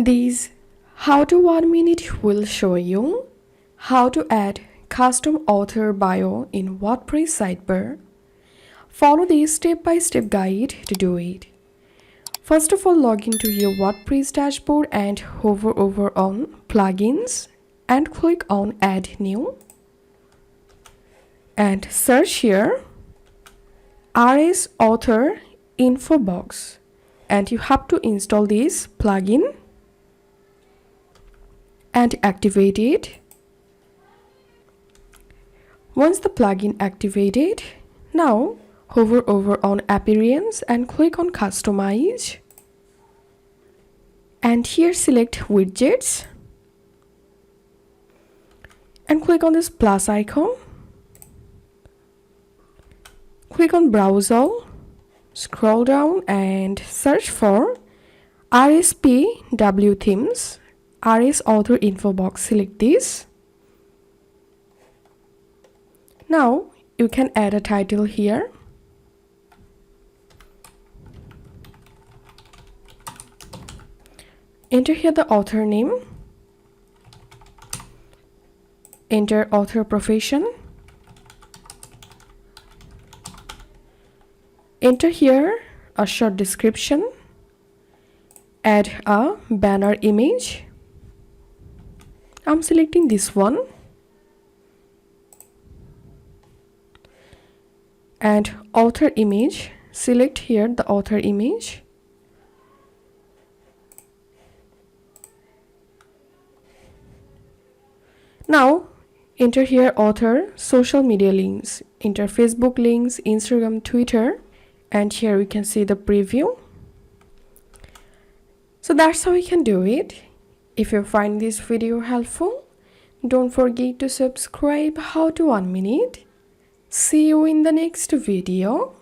This How to 1 Minute will show you how to add custom author bio in WordPress sidebar. Follow this step-by-step guide to do it. First of all, log into your WordPress dashboard and hover over on Plugins and click on Add New. And search here RS Author Info Box. And you have to install this plugin and activate it. Once the plugin activated, now hover over on Appearance and click on Customize. And here select Widgets and click on this plus icon. Click on Browse All, scroll down and search for RSPW Themes, RS Author Info Box. Select this. Now you can add a title here. Enter here the author name. Enter author profession. Enter here a short description. Add a banner image. I'm selecting this one. And author image. Select here the author image. Now enter here author social media links. Enter Facebook links, Instagram, Twitter, and here we can see the preview. So that's how we can do it. If you find this video helpful, don't forget to subscribe How to 1 Minute. See you in the next video.